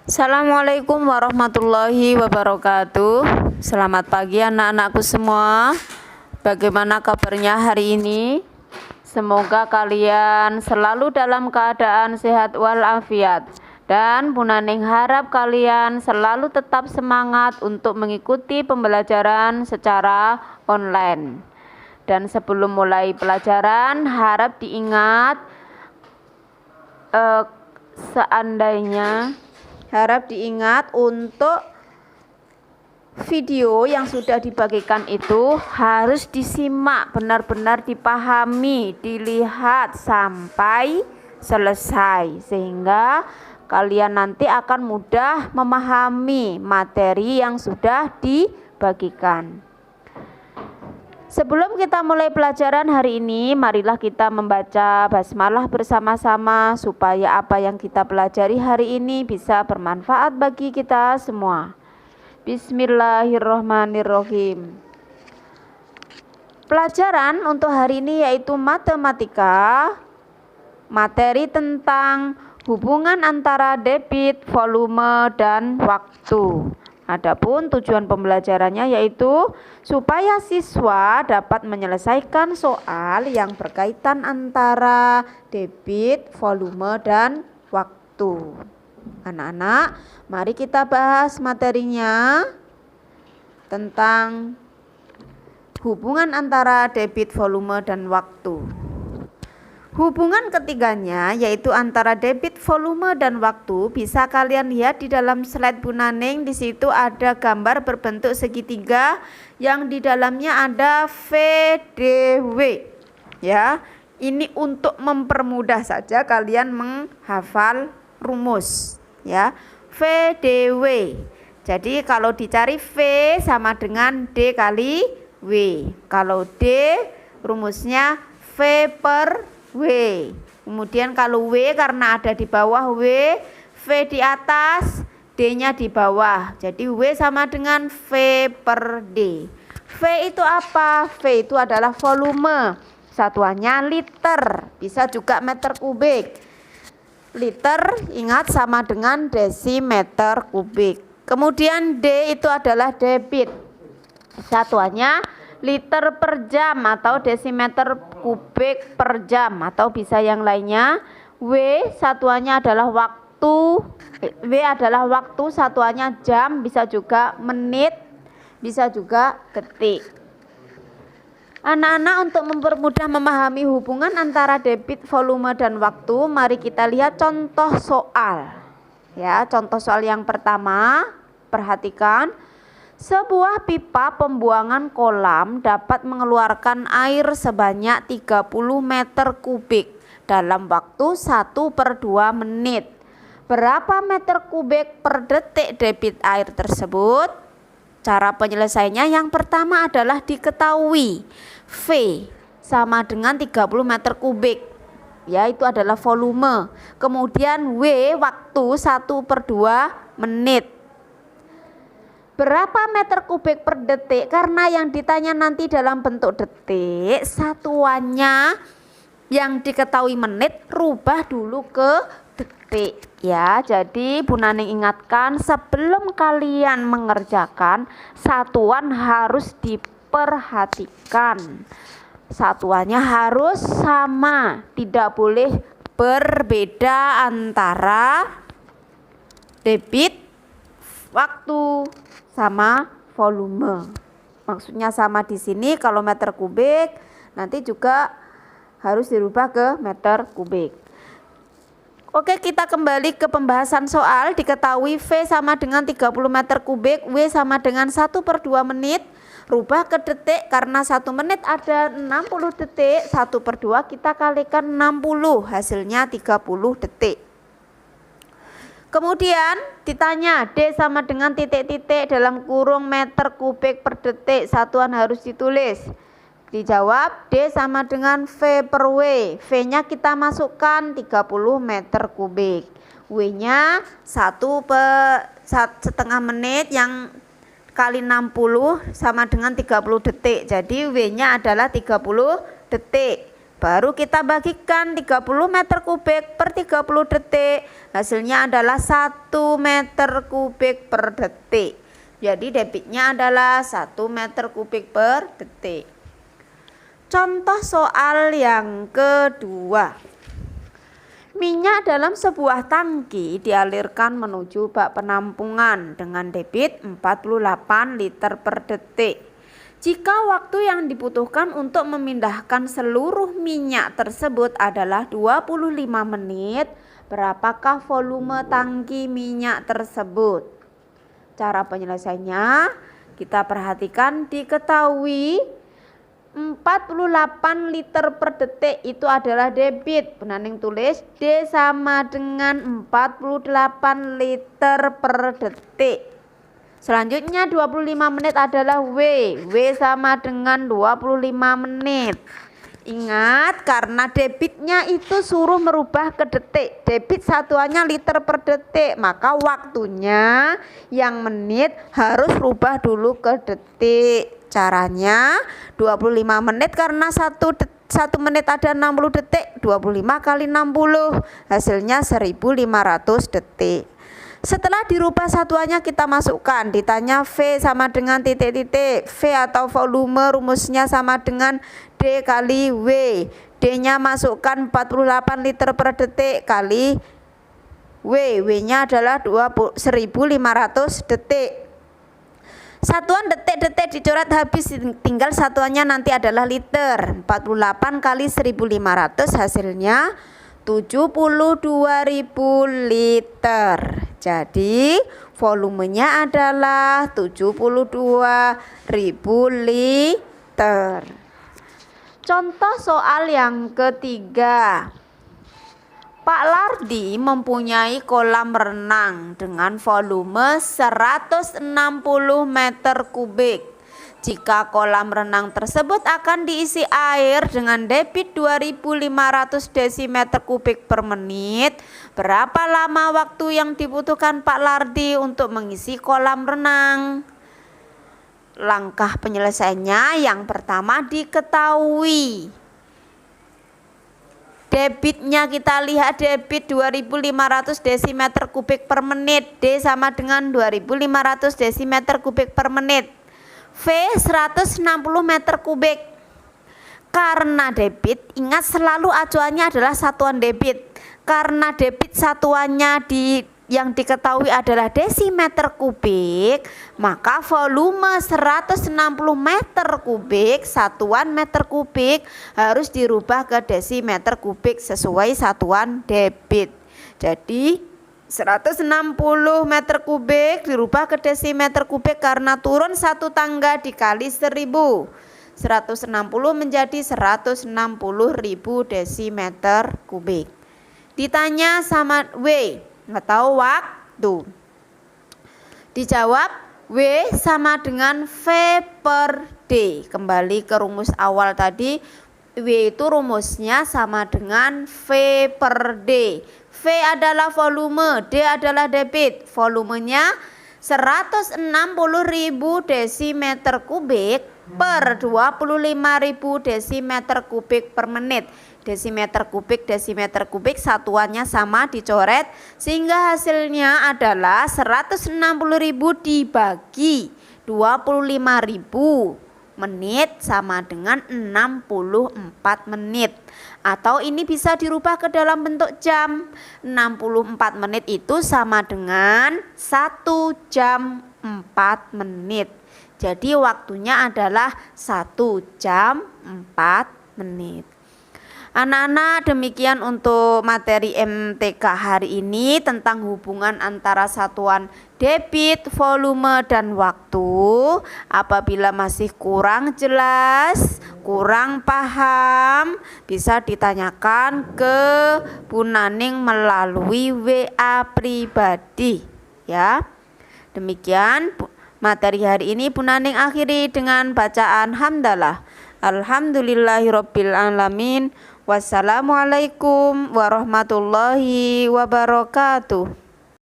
Assalamualaikum warahmatullahi wabarakatuh. Selamat pagi anak-anakku semua. Bagaimana kabarnya hari ini? Semoga kalian selalu dalam keadaan sehat walafiat. Dan Bu Naning harap kalian selalu tetap semangat untuk mengikuti pembelajaran secara online. Dan sebelum mulai pelajaran, harap diingat untuk video yang sudah dibagikan itu harus disimak, benar-benar dipahami, dilihat sampai selesai, sehingga kalian nanti akan mudah memahami materi yang sudah dibagikan. Sebelum kita mulai pelajaran hari ini, marilah kita membaca basmalah bersama-sama supaya apa yang kita pelajari hari ini bisa bermanfaat bagi kita semua. Bismillahirrahmanirrahim. Pelajaran untuk hari ini yaitu matematika, materi tentang hubungan antara debit, volume, dan waktu. Adapun tujuan pembelajarannya yaitu supaya siswa dapat menyelesaikan soal yang berkaitan antara debit, volume, dan waktu. Anak-anak, mari kita bahas materinya tentang hubungan antara debit, volume, dan waktu. Hubungan ketiganya yaitu antara debit, volume, dan waktu bisa kalian lihat di dalam slide Bu Naning. Di situ ada gambar berbentuk segitiga yang di dalamnya ada VDW. Ya, ini untuk mempermudah saja kalian menghafal rumus. Ya, VDW. Jadi kalau dicari V sama dengan D kali W. Kalau D rumusnya V per W. Kemudian kalau W karena ada di bawah W, V di atas, D-nya di bawah. Jadi W sama dengan V per D. V itu apa? V itu adalah volume. Satuannya liter, bisa juga meter kubik. Liter ingat sama dengan desimeter kubik. Kemudian D itu adalah debit. Satuannya liter per jam atau desimeter kubik per jam, atau bisa yang lainnya. W satuannya adalah waktu. W adalah waktu, satuannya jam, bisa juga menit, bisa juga detik. Anak-anak, untuk mempermudah memahami hubungan antara debit, volume, dan waktu, mari kita lihat contoh soal. Ya, contoh soal yang pertama, perhatikan. Sebuah pipa pembuangan kolam dapat mengeluarkan air sebanyak 30 meter kubik dalam waktu 1/2 menit. Berapa meter kubik per detik debit air tersebut? Cara penyelesaiannya yang pertama adalah diketahui V sama dengan 30 meter kubik. Ya, itu adalah volume. Kemudian W waktu 1/2 menit. Berapa meter kubik per detik? Karena yang ditanya nanti dalam bentuk detik, satuannya yang diketahui menit rubah dulu ke detik. Ya, jadi Bu Naning ingatkan, sebelum kalian mengerjakan, satuan harus diperhatikan. Satuannya harus sama, tidak boleh berbeda antara debit, waktu, sama volume. Maksudnya sama di sini, kalau meter kubik nanti juga harus dirubah ke meter kubik. Oke, kita kembali ke pembahasan soal. Diketahui V sama dengan 30 meter kubik, W sama dengan 1/2 menit. Rubah ke detik, karena 1 menit ada 60 detik, 1/2 kita kalikan 60, hasilnya 30 detik. Kemudian ditanya D sama dengan titik-titik dalam kurung meter kubik per detik, satuan harus ditulis. Dijawab D sama dengan V per W. V-nya kita masukkan 30 meter kubik. W-nya 1/2 menit yang kali 60 sama dengan 30 detik. Jadi W-nya adalah 30 detik. Baru kita bagikan 30 meter kubik per 30 detik. Hasilnya adalah 1 meter kubik per detik. Jadi debitnya adalah 1 meter kubik per detik. Contoh soal yang kedua. Minyak dalam sebuah tangki dialirkan menuju bak penampungan dengan debit 48 liter per detik. Jika waktu yang dibutuhkan untuk memindahkan seluruh minyak tersebut adalah 25 menit, berapakah volume tangki minyak tersebut? Cara penyelesaiannya, kita perhatikan diketahui 48 liter per detik itu adalah debit. Penaning tulis D sama dengan 48 liter per detik. Selanjutnya 25 menit adalah W. W sama dengan 25 menit. Ingat, karena debitnya itu suruh merubah ke detik. Debit satuannya liter per detik, maka waktunya yang menit harus rubah dulu ke detik. Caranya 25 menit karena 1 menit ada 60 detik. 25 kali 60 hasilnya 1500 detik. Setelah dirubah satuannya kita masukkan, ditanya V sama dengan titik-titik. V atau volume rumusnya sama dengan D kali W. D-nya masukkan 48 liter per detik kali W. W-nya adalah 1500 detik. Satuan detik-detik dicoret habis, tinggal satuannya nanti adalah liter. 48 kali 1500 hasilnya 72.000 liter. Jadi volumenya adalah 72.000 liter. Contoh soal yang ketiga. Pak Lardi mempunyai kolam renang dengan volume 160 meter kubik. Jika kolam renang tersebut akan diisi air dengan debit 2500 desimeter kubik per menit, berapa lama waktu yang dibutuhkan Pak Lardi untuk mengisi kolam renang? Langkah penyelesaiannya yang pertama diketahui. Debitnya kita lihat debit 2500 desimeter kubik per menit. D sama dengan 2500 desimeter kubik per menit. V 160 meter kubik. Karena debit, ingat selalu acuannya adalah satuan debit. Karena debit satuannya yang diketahui adalah desimeter kubik, maka volume 160 meter kubik, satuan meter kubik harus dirubah ke desimeter kubik sesuai satuan debit. Jadi 160 meter kubik dirubah ke desimeter kubik karena turun satu tangga dikali 1000. 160 menjadi 160.000 desimeter kubik. Ditanya sama W, nggak tahu waktu. Dijawab W sama dengan V per D. Kembali ke rumus awal tadi, W itu rumusnya sama dengan V per D. V adalah volume, D adalah debit. Volumenya 160.000 desimeter kubik per 25.000 desimeter kubik per menit. Desimeter kubik satuannya sama dicoret sehingga hasilnya adalah 160.000 dibagi 25.000 menit sama dengan 64 menit. Atau ini bisa dirubah ke dalam bentuk jam. 64 menit itu sama dengan 1 jam 4 menit. Jadi waktunya adalah 1 jam 4 menit. Anak-anak, demikian untuk materi MTK hari ini tentang hubungan antara satuan debit, volume, dan waktu. Apabila masih kurang jelas, kurang paham, bisa ditanyakan ke Bu Naning melalui WA pribadi ya. Demikian materi hari ini Bu Naning akhiri dengan bacaan hamdalah. Alhamdulillahirabbil alamin. Wassalamualaikum warahmatullahi wabarakatuh.